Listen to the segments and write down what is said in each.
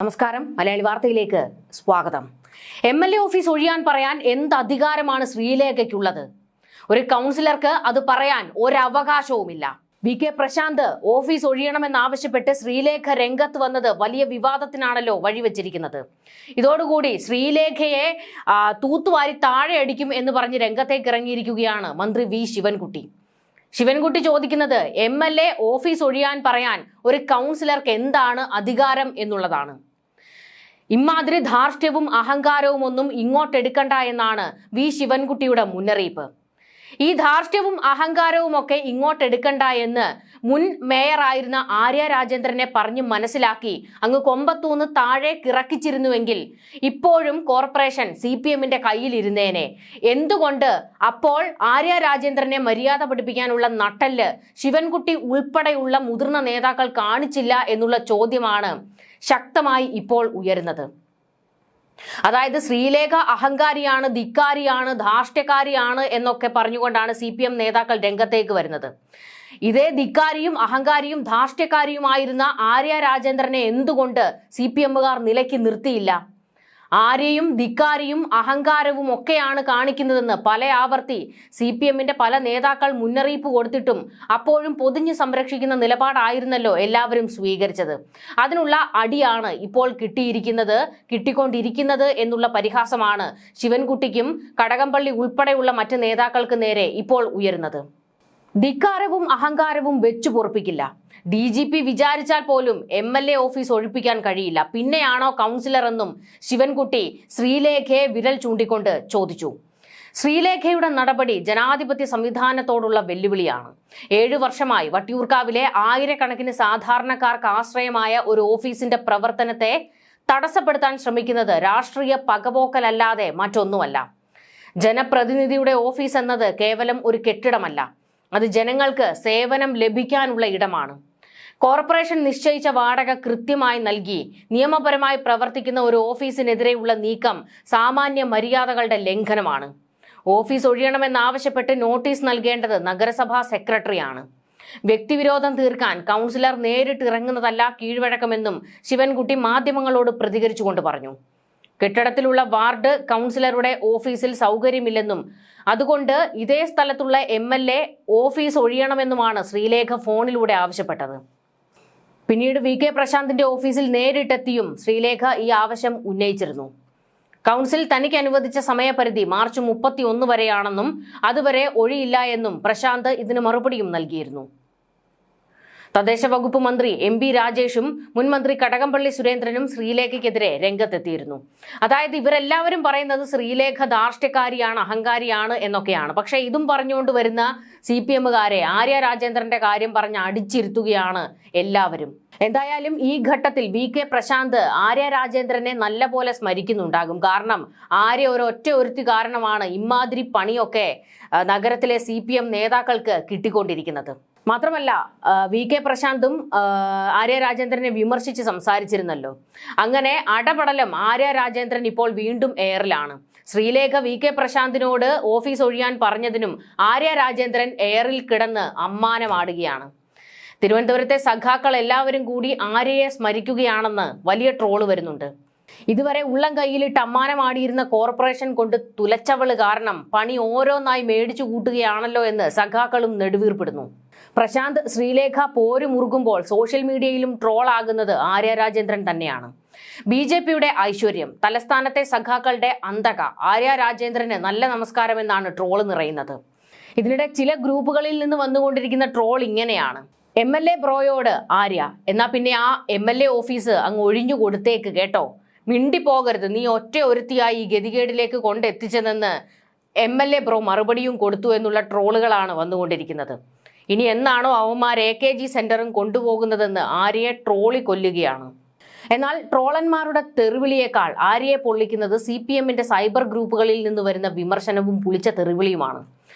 നമസ്കാരം, മലയാളി വാർത്തയിലേക്ക് സ്വാഗതം. MLA ഓഫീസ് ഒഴിയാൻ പറയാൻ എന്ത് അധികാരമാണ് ശ്രീലേഖയ്ക്കുള്ളത്? ഒരു കൗൺസിലർക്ക് അത് പറയാൻ ഒരവകാശവുമില്ല. VK പ്രശാന്ത് ഓഫീസ് ഒഴിയണമെന്നാവശ്യപ്പെട്ട് ശ്രീലേഖ രംഗത്ത് വന്നത് വലിയ വിവാദത്തിനാണല്ലോ വഴിവെച്ചിരിക്കുന്നത്. ഇതോടുകൂടി ശ്രീലേഖയെ തൂത്തുവാരി താഴെ അടിക്കും എന്ന് പറഞ്ഞ് രംഗത്തേക്ക് ഇറങ്ങിയിരിക്കുകയാണ് മന്ത്രി V ശിവൻകുട്ടി. ശിവൻകുട്ടി ചോദിക്കുന്നത് MLA ഓഫീസ് ഒഴിയാൻ പറയാൻ ഒരു കൗൺസിലർക്ക് എന്താണ് അധികാരം എന്നുള്ളതാണ്. ഇമാതിരി ധാർഷ്ട്യവും അഹങ്കാരവും ഒന്നും ഇങ്ങോട്ടെടുക്കണ്ട എന്നാണ് V ശിവൻകുട്ടിയുടെ മുന്നറിയിപ്പ്. ഈ ധാർഷ്ട്യവും അഹങ്കാരവും ഒക്കെ ഇങ്ങോട്ടെടുക്കണ്ട എന്ന് മുൻ മേയറായിരുന്ന ആര്യ രാജേന്ദ്രനെ പറഞ്ഞു മനസ്സിലാക്കി അങ്ങ് കൊമ്പത്തൂന്ന് താഴെ കിറക്കിച്ചിരുന്നുവെങ്കിൽ ഇപ്പോഴും കോർപ്പറേഷൻ CPMന്റെ കയ്യിലിരുന്നേനെ. എന്തുകൊണ്ട് അപ്പോൾ ആര്യ രാജേന്ദ്രനെ മര്യാദ പഠിപ്പിക്കാനുള്ള നട്ടല് ശിവൻകുട്ടി ഉൾപ്പെടെയുള്ള മുതിർന്ന നേതാക്കൾ കാണിച്ചില്ല എന്നുള്ള ചോദ്യമാണ് ശക്തമായി ഇപ്പോൾ ഉയരുന്നത്. അതായത് ശ്രീലേഖ അഹങ്കാരിയാണ്, ധിക്കാരിയാണ്, ധാർഷ്ട്യക്കാരിയാണ് എന്നൊക്കെ പറഞ്ഞുകൊണ്ടാണ് CPM നേതാക്കൾ രംഗത്തേക്ക് വരുന്നത്. ഇതേ ധിക്കാരിയും അഹങ്കാരിയും ധാർഷ്ട്യക്കാരിയുമായിരുന്ന ആര്യ രാജേന്ദ്രനെ എന്തുകൊണ്ട് CPMകാർ നിലയ്ക്ക് നിർത്തിയില്ല? ആര്യയും ധിക്കാരിയും അഹങ്കാരവും ഒക്കെയാണ് കാണിക്കുന്നതെന്ന് പല ആവർത്തി CPMന്റെ പല നേതാക്കൾ മുന്നറിയിപ്പ് കൊടുത്തിട്ടും അപ്പോഴും പൊതിഞ്ഞു സംരക്ഷിക്കുന്ന നിലപാടായിരുന്നല്ലോ എല്ലാവരും സ്വീകരിച്ചത്. അതിനുള്ള അടിയാണ് ഇപ്പോൾ കിട്ടിക്കൊണ്ടിരിക്കുന്നത് എന്നുള്ള പരിഹാസമാണ് ശിവൻകുട്ടിക്കും കടകംപള്ളി ഉൾപ്പെടെയുള്ള മറ്റ് നേതാക്കൾക്ക് നേരെ ഇപ്പോൾ ഉയരുന്നത്. ധിക്കാരവും അഹങ്കാരവും വെച്ചു പൊറുപ്പിക്കില്ല. DGP വിചാരിച്ചാൽ പോലും MLA ഓഫീസ് ഒഴിപ്പിക്കാൻ കഴിയില്ല. പിന്നെയാണോ കൗൺസിലർ എന്നും ശിവൻകുട്ടി ശ്രീലേഖയെ വിരൽ ചൂണ്ടിക്കൊണ്ട് ചോദിച്ചു. ശ്രീലേഖയുടെ നടപടി ജനാധിപത്യ സംവിധാനത്തോടുള്ള വെല്ലുവിളിയാണ്. 7 വർഷമായി വട്ടിയൂർക്കാവിലെ ആയിരക്കണക്കിന് സാധാരണക്കാർക്ക് ആശ്രയമായ ഒരു ഓഫീസിന്റെ പ്രവർത്തനത്തെ തടസ്സപ്പെടുത്താൻ ശ്രമിക്കുന്നത് രാഷ്ട്രീയ പകപോക്കലല്ലാതെ മറ്റൊന്നുമല്ല. ജനപ്രതിനിധിയുടെ ഓഫീസ് എന്നത് കേവലം ഒരു കെട്ടിടമല്ല, അത് ജനങ്ങൾക്ക് സേവനം ലഭിക്കാനുള്ള ഇടമാണ്. കോർപ്പറേഷൻ നിശ്ചയിച്ച വാടക കൃത്യമായി നൽകി നിയമപരമായി പ്രവർത്തിക്കുന്ന ഒരു ഓഫീസിനെതിരെയുള്ള നീക്കം സാമാന്യ മര്യാദകളുടെ ലംഘനമാണ്. ഓഫീസ് ഒഴിയണമെന്നാവശ്യപ്പെട്ട് നോട്ടീസ് നൽകേണ്ടത് നഗരസഭാ സെക്രട്ടറിയാണ്. വ്യക്തിവിരോധം തീർക്കാൻ കൗൺസിലർ നേരിട്ട് ഇറങ്ങുന്നതല്ല കീഴ്വഴക്കമെന്നും ശിവൻകുട്ടി മാധ്യമങ്ങളോട് പ്രതികരിച്ചുകൊണ്ട് പറഞ്ഞു. കെട്ടിടത്തിലുള്ള വാർഡ് കൗൺസിലറുടെ ഓഫീസിൽ സൗകര്യമില്ലെന്നും അതുകൊണ്ട് ഇതേ സ്ഥലത്തുള്ള MLA ഓഫീസ് ഒഴിയണമെന്നുമാണ് ശ്രീലേഖ ഫോണിലൂടെ ആവശ്യപ്പെട്ടത്. പിന്നീട് VK പ്രശാന്തിന്റെ ഓഫീസിൽ നേരിട്ടെത്തിയും ശ്രീലേഖ ഈ ആവശ്യം ഉന്നയിച്ചിരുന്നു. കൗൺസിൽ തനിക്ക് അനുവദിച്ച സമയപരിധി മാർച്ച് 31 വരെയാണെന്നും അതുവരെ ഒഴിയില്ല എന്നും പ്രശാന്ത് ഇതിന് മറുപടിയും നൽകിയിരുന്നു. തദ്ദേശ വകുപ്പ് മന്ത്രി MB രാജേഷും മുൻമന്ത്രി കടകംപള്ളി സുരേന്ദ്രനും ശ്രീലേഖയ്ക്കെതിരെ രംഗത്തെത്തിയിരുന്നു. അതായത് ഇവരെല്ലാവരും പറയുന്നത് ശ്രീലേഖ ധാർഷ്ട്യക്കാരിയാണ്, അഹങ്കാരിയാണ് എന്നൊക്കെയാണ്. പക്ഷെ ഇതും പറഞ്ഞുകൊണ്ട് വരുന്ന CPMകാരെ ആര്യ രാജേന്ദ്രന്റെ കാര്യം പറഞ്ഞ് അടിച്ചിരുത്തുകയാണ് എല്ലാവരും. എന്തായാലും ഈ ഘട്ടത്തിൽ VK പ്രശാന്ത് ആര്യ രാജേന്ദ്രനെ നല്ല പോലെ സ്മരിക്കുന്നുണ്ടാകും. കാരണം ആര്യ ഒരുത്തി കാരണമാണ് ഇമാതിരി പണിയൊക്കെ നഗരത്തിലെ CPM നേതാക്കൾക്ക് കിട്ടിക്കൊണ്ടിരിക്കുന്നത്. മാത്രമല്ല VK പ്രശാന്തും ആര്യ രാജേന്ദ്രനെ വിമർശിച്ച് സംസാരിച്ചിരുന്നല്ലോ. അങ്ങനെ അടപടലം ആര്യ രാജേന്ദ്രൻ ഇപ്പോൾ വീണ്ടും എയറിലാണ്. ശ്രീലേഖ VK പ്രശാന്തിനോട് ഓഫീസ് ഒഴിയാൻ പറഞ്ഞതിനും ആര്യ രാജേന്ദ്രൻ എയറിൽ കിടന്ന് അമ്മാനമാടുകയാണ്. തിരുവനന്തപുരത്തെ സഖാക്കൾ എല്ലാവരും കൂടി ആര്യയെ സ്മരിക്കുകയാണെന്ന് വലിയ ട്രോള് വരുന്നുണ്ട്. ഇതുവരെ ഉള്ളം കൈയിലിട്ട് അമ്മാനമാടിയിരുന്ന കോർപ്പറേഷൻ കൊണ്ട് തുലച്ചവള് കാരണം പണി ഓരോന്നായി മേടിച്ചു കൂട്ടുകയാണല്ലോ എന്ന് സഖാക്കളും നെടുവീർപ്പിടുന്നു. പ്രശാന്ത് ശ്രീലേഖ പോര് മുറുകുമ്പോൾ സോഷ്യൽ മീഡിയയിലും ട്രോൾ ആകുന്നത് ആര്യ രാജേന്ദ്രൻ തന്നെയാണ്. BJPയുടെ ഐശ്വര്യം, തലസ്ഥാനത്തെ സഖാക്കളുടെ അന്തക, ആര്യ രാജേന്ദ്രന് നല്ല നമസ്കാരം എന്നാണ് ട്രോള് നിറയുന്നത്. ഇതിനിടെ ചില ഗ്രൂപ്പുകളിൽ നിന്ന് വന്നുകൊണ്ടിരിക്കുന്ന ട്രോൾ ഇങ്ങനെയാണ്: MLA ബ്രോയോട് ആര്യ, എന്നാ പിന്നെ ആ MLA ഓഫീസ് അങ്ങ് ഒഴിഞ്ഞു കൊടുത്തേക്ക് കേട്ടോ, മിണ്ടിപ്പോകരുത്, നീ ഒരുത്തിയായി ഈ ഗതികേടിലേക്ക് കൊണ്ടെത്തിച്ചതെന്ന് MLA ബ്രോ മറുപടിയും കൊടുത്തു എന്നുള്ള ട്രോളുകളാണ് വന്നുകൊണ്ടിരിക്കുന്നത്. ഇനി എന്നാണോ അവന്മാർ AKG സെന്ററും കൊണ്ടുപോകുന്നതെന്ന് ആര്യയെ ട്രോളി കൊല്ലുകയാണ്. എന്നാൽ ട്രോളന്മാരുടെ തെറിവിളിയേക്കാൾ ആര്യയെ പൊള്ളിക്കുന്നത് CPMന്റെ സൈബർ ഗ്രൂപ്പുകളിൽ നിന്ന് വരുന്ന വിമർശനവും പുളിച്ച തെറിവിളിയുമാണ്.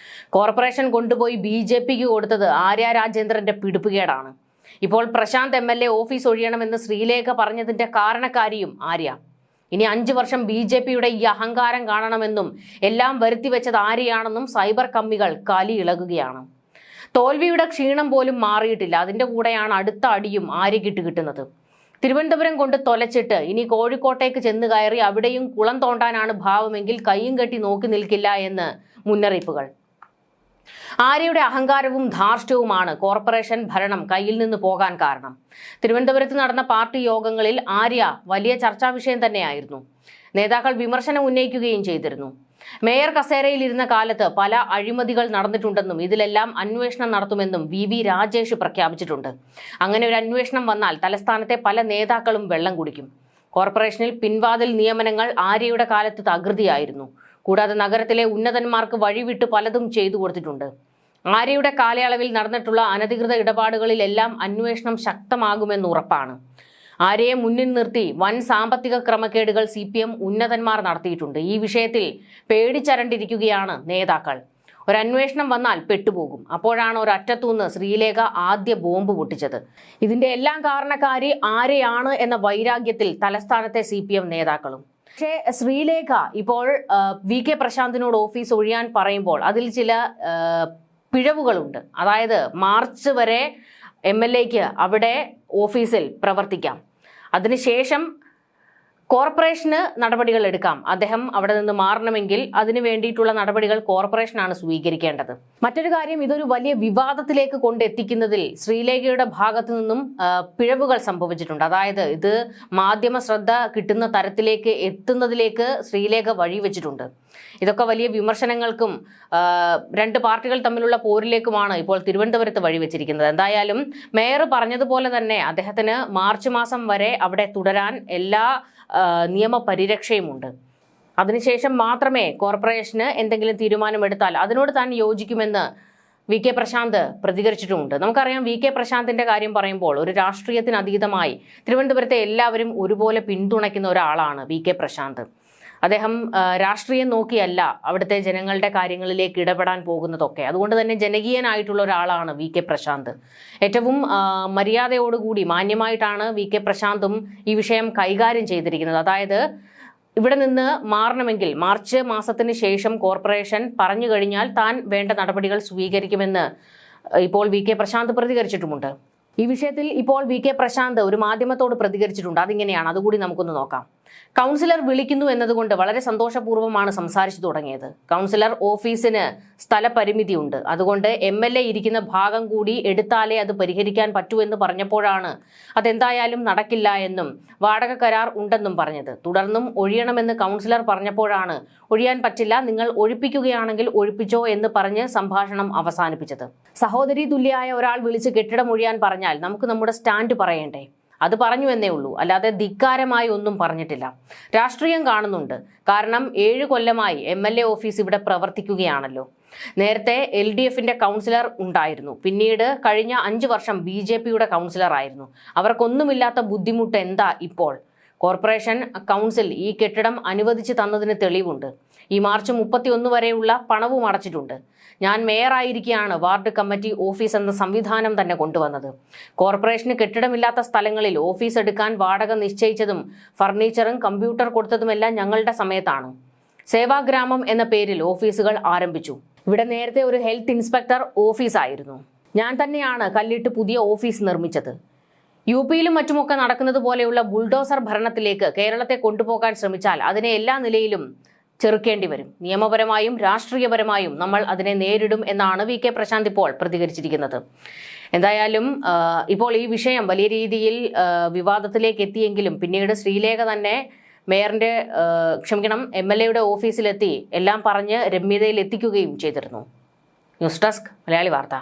കോർപ്പറേഷൻ കൊണ്ടുപോയി BJPക്ക് കൊടുത്തത് ആര്യ രാജേന്ദ്രന്റെ പിടിപ്പുകേടാണ്. ഇപ്പോൾ പ്രശാന്ത് MLA ഓഫീസ് ഒഴിയണമെന്ന് ശ്രീലേഖ പറഞ്ഞതിന്റെ കാരണക്കാരിയും ആര്യ. ഇനി 5 വർഷം BJPയുടെ ഈ അഹങ്കാരം കാണണമെന്നും എല്ലാം വരുത്തിവെച്ചത് ആര്യയാണെന്നും സൈബർ കമ്മികൾ കലി ഇളകുകയാണ്. തോൽവിയുടെ ക്ഷീണം പോലും മാറിയിട്ടില്ല. അതിന്റെ കൂടെയാണ് അടുത്ത അടിയും ആര്യക്കിട്ട് കിട്ടുന്നത്. തിരുവനന്തപുരം കൊണ്ട് തൊലച്ചിട്ട് ഇനി കോഴിക്കോട്ടേക്ക് ചെന്ന് കയറി അവിടെയും കുളം തോണ്ടാനാണ് ഭാവമെങ്കിൽ കൈയും കെട്ടി നോക്കി നിൽക്കില്ല എന്ന് മുന്നറിയിപ്പുകൾ. ആര്യയുടെ അഹങ്കാരവും ധാർഷ്ട്യവുമാണ് കോർപ്പറേഷൻ ഭരണം കയ്യിൽ നിന്ന് പോകാൻ കാരണം. തിരുവനന്തപുരത്ത് നടന്ന പാർട്ടി യോഗങ്ങളിൽ ആര്യ വലിയ ചർച്ചാ വിഷയം തന്നെയായിരുന്നു. നേതാക്കൾ വിമർശനം ഉന്നയിക്കുകയും ചെയ്തിരുന്നു. മേയർ കസേരയിൽ ഇരുന്ന കാലത്ത് പല അഴിമതികൾ നടന്നിട്ടുണ്ടെന്നും ഇതിലെല്ലാം അന്വേഷണം നടത്തുമെന്നും വി രാജേഷ് പ്രഖ്യാപിച്ചിട്ടുണ്ട്. അങ്ങനെ ഒരു അന്വേഷണം വന്നാൽ തലസ്ഥാനത്തെ പല നേതാക്കളും വെള്ളം കുടിക്കും. കോർപ്പറേഷനിൽ പിൻവാതിൽ നിയമനങ്ങൾ ആര്യയുടെ കാലത്ത് തകൃതിയായിരുന്നു. കൂടാതെ നഗരത്തിലെ ഉന്നതന്മാർക്ക് വഴിവിട്ട് പലതും ചെയ്തു കൊടുത്തിട്ടുണ്ട്. ആര്യയുടെ കാലയളവിൽ നടന്നിട്ടുള്ള അനധികൃത ഇടപാടുകളിലെല്ലാം അന്വേഷണം ശക്തമാകുമെന്ന് ഉറപ്പാണ്. ആര്യയെ മുന്നിൽ നിർത്തി വൻ സാമ്പത്തിക ക്രമക്കേടുകൾ CPM ഉന്നതന്മാർ നടത്തിയിട്ടുണ്ട്. ഈ വിഷയത്തിൽ പേടിച്ചരണ്ടിരിക്കുകയാണ് നേതാക്കൾ. ഒരു അന്വേഷണം വന്നാൽ പെട്ടുപോകും. അപ്പോഴാണ് ഒരറ്റത്തുനിന്ന് ശ്രീലേഖ ആദ്യ ബോംബ് പൊട്ടിച്ചത്. ഇതിന്റെ എല്ലാം കാരണക്കാരി ആര്യയാണ് എന്ന വൈരാഗ്യത്തിൽ തലസ്ഥാനത്തെ CPM നേതാക്കളും. പക്ഷേ ശ്രീലേഖ ഇപ്പോൾ VK പ്രശാന്തിനോട് ഓഫീസ് ഒഴിയാൻ പറയുമ്പോൾ അതിൽ ചില പിഴവുകളുണ്ട്. അതായത് മാർച്ച് വരെ MLAക്ക് അവിടെ ഓഫീസിൽ പ്രവർത്തിക്കാം. അതിനുശേഷം കോർപ്പറേഷന് നടപടികൾ എടുക്കാം. അദ്ദേഹം അവിടെ നിന്ന് മാറണമെങ്കിൽ അതിനു വേണ്ടിയിട്ടുള്ള നടപടികൾ കോർപ്പറേഷനാണ് സ്വീകരിക്കേണ്ടത്. മറ്റൊരു കാര്യം, ഇതൊരു വലിയ വിവാദത്തിലേക്ക് കൊണ്ടെത്തിക്കുന്നതിൽ ശ്രീലേഖയുടെ ഭാഗത്തു നിന്നും പിഴവുകൾ സംഭവിച്ചിട്ടുണ്ട്. അതായത് ഇത് മാധ്യമ ശ്രദ്ധ കിട്ടുന്ന തരത്തിലേക്ക് എത്തുന്നതിലേക്ക് ശ്രീലേഖ വഴിവെച്ചിട്ടുണ്ട്. ഇതൊക്കെ വലിയ വിമർശനങ്ങൾക്കും രണ്ട് പാർട്ടികൾ തമ്മിലുള്ള പോരിലേക്കുമാണ് ഇപ്പോൾ തിരുവനന്തപുരത്ത് വഴിവെച്ചിരിക്കുന്നത്. എന്തായാലും മേയർ പറഞ്ഞതുപോലെ തന്നെ അദ്ദേഹത്തിന് മാർച്ച് മാസം വരെ അവിടെ തുടരാൻ എല്ലാ നിയമപരിരക്ഷയുമുണ്ട്. അതിനുശേഷം മാത്രമേ കോർപ്പറേഷന് എന്തെങ്കിലും തീരുമാനമെടുത്താൽ അതിനോട് താൻ യോജിക്കുമെന്ന് VK പ്രശാന്ത് പ്രതികരിച്ചിട്ടുമുണ്ട്. നമുക്കറിയാം, VK പ്രശാന്തിന്റെ കാര്യം പറയുമ്പോൾ ഒരു രാഷ്ട്രീയത്തിന് അതീതമായി തിരുവനന്തപുരത്തെ എല്ലാവരും ഒരുപോലെ പിന്തുണയ്ക്കുന്ന ഒരാളാണ് VK പ്രശാന്ത്. അദ്ദേഹം രാഷ്ട്രീയം നോക്കിയല്ല അവിടുത്തെ ജനങ്ങളുടെ കാര്യങ്ങളിലേക്ക് ഇടപെടാൻ പോകുന്നതൊക്കെ. അതുകൊണ്ട് തന്നെ ജനകീയനായിട്ടുള്ള ഒരാളാണ് VK പ്രശാന്ത്. ഏറ്റവും മര്യാദയോടുകൂടി മാന്യമായിട്ടാണ് VK പ്രശാന്തും ഈ വിഷയം കൈകാര്യം ചെയ്തിരിക്കുന്നത്. അതായത് ഇവിടെ നിന്ന് മാറണമെങ്കിൽ മാർച്ച് മാസത്തിന് ശേഷം കോർപ്പറേഷൻ പറഞ്ഞു കഴിഞ്ഞാൽ താൻ വേണ്ട നടപടികൾ സ്വീകരിക്കുമെന്ന് ഇപ്പോൾ VK പ്രശാന്ത് പ്രതികരിച്ചിട്ടുമുണ്ട്. ഈ വിഷയത്തിൽ ഇപ്പോൾ VK പ്രശാന്ത് ഒരു മാധ്യമത്തോട് പ്രതികരിച്ചിട്ടുണ്ട്. അതിങ്ങനെയാണ്, അതുകൂടി നമുക്കൊന്ന് നോക്കാം. കൗൺസിലർ വിളിക്കുന്നു എന്നതുകൊണ്ട് വളരെ സന്തോഷപൂർവ്വമാണ് സംസാരിച്ചു തുടങ്ങിയത്. കൗൺസിലർ ഓഫീസിന് സ്ഥലപരിമിതിയുണ്ട്, അതുകൊണ്ട് MLA ഇരിക്കുന്ന ഭാഗം കൂടി എടുത്താലേ അത് പരിഹരിക്കാൻ പറ്റൂ എന്ന് പറഞ്ഞപ്പോഴാണ് അതെന്തായാലും നടക്കില്ല എന്നും വാടക കരാർ ഉണ്ടെന്നും പറഞ്ഞത്. തുടർന്നും ഒഴിയണമെന്ന് കൗൺസിലർ പറഞ്ഞപ്പോഴാണ് ഒഴിയാൻ പറ്റില്ല, നിങ്ങൾ ഒഴിപ്പിക്കുകയാണെങ്കിൽ ഒഴിപ്പിച്ചോ എന്ന് പറഞ്ഞ് സംഭാഷണം അവസാനിപ്പിച്ചത്. സഹോദരി തുല്യായ ഒരാൾ വിളിച്ച് കെട്ടിടം ഒഴിയാൻ പറഞ്ഞാൽ നമുക്ക് നമ്മുടെ സ്റ്റാൻഡ് പറയണ്ടേ? അത് പറഞ്ഞു എന്നേ ഉള്ളൂ, അല്ലാതെ ധിക്കാരമായി ഒന്നും പറഞ്ഞിട്ടില്ല. രാഷ്ട്രീയം കാണുന്നുണ്ട്. കാരണം 7 കൊല്ലമായി MLA ഓഫീസ് ഇവിടെ പ്രവർത്തിക്കുകയാണല്ലോ. നേരത്തെ LDFന്റെ കൗൺസിലർ ഉണ്ടായിരുന്നു, പിന്നീട് കഴിഞ്ഞ 5 വർഷം BJPയുടെ കൗൺസിലർ ആയിരുന്നു. അവർക്കൊന്നുമില്ലാത്ത ബുദ്ധിമുട്ട് എന്താ ഇപ്പോൾ? കോർപ്പറേഷൻ കൗൺസിൽ ഈ കെട്ടിടം അനുവദിച്ചു തന്നതിന് തെളിവുണ്ട്. ഈ മാർച്ച് 31 വരെയുള്ള പണവും അടച്ചിട്ടുണ്ട്. ഞാൻ മേയറായിരിക്കെയാണ് വാർഡ് കമ്മിറ്റി ഓഫീസ് എന്ന സംവിധാനം തന്നെ കൊണ്ടുവന്നത്. കോർപ്പറേഷന് കെട്ടിടമില്ലാത്ത സ്ഥലങ്ങളിൽ ഓഫീസ് എടുക്കാൻ വാടക നിശ്ചയിച്ചതും ഫർണിച്ചറും കമ്പ്യൂട്ടർ കൊടുത്തതുമെല്ലാം ഞങ്ങളുടെ സമയത്താണ്. സേവാഗ്രാമം എന്ന പേരിൽ ഓഫീസുകൾ ആരംഭിച്ചു. ഇവിടെ നേരത്തെ ഒരു ഹെൽത്ത് ഇൻസ്പെക്ടർ ഓഫീസായിരുന്നു. ഞാൻ തന്നെയാണ് കല്ലിട്ട് പുതിയ ഓഫീസ് നിർമ്മിച്ചത്. UPയിലും മറ്റുമൊക്കെ നടക്കുന്നത് പോലെയുള്ള ബുൾഡോസർ ഭരണത്തിലേക്ക് കേരളത്തെ കൊണ്ടുപോകാൻ ശ്രമിച്ചാൽ അതിനെ എല്ലാ നിലയിലും ചെറുക്കേണ്ടി വരും. നിയമപരമായും രാഷ്ട്രീയപരമായും നമ്മൾ അതിനെ നേരിടും എന്നാണ് VK പ്രശാന്ത് ഇപ്പോൾ പ്രതികരിച്ചിരിക്കുന്നത്. എന്തായാലും ഇപ്പോൾ ഈ വിഷയം വലിയ രീതിയിൽ വിവാദത്തിലേക്ക് എത്തിയെങ്കിലും പിന്നീട് ശ്രീലേഖ തന്നെ മേയറിന്റെ MLAയുടെ ഓഫീസിലെത്തി എല്ലാം പറഞ്ഞ് രമ്യതയിൽ എത്തിക്കുകയും ചെയ്തിരുന്നു. ന്യൂസ് ഡെസ്ക് മലയാളി വാർത്ത.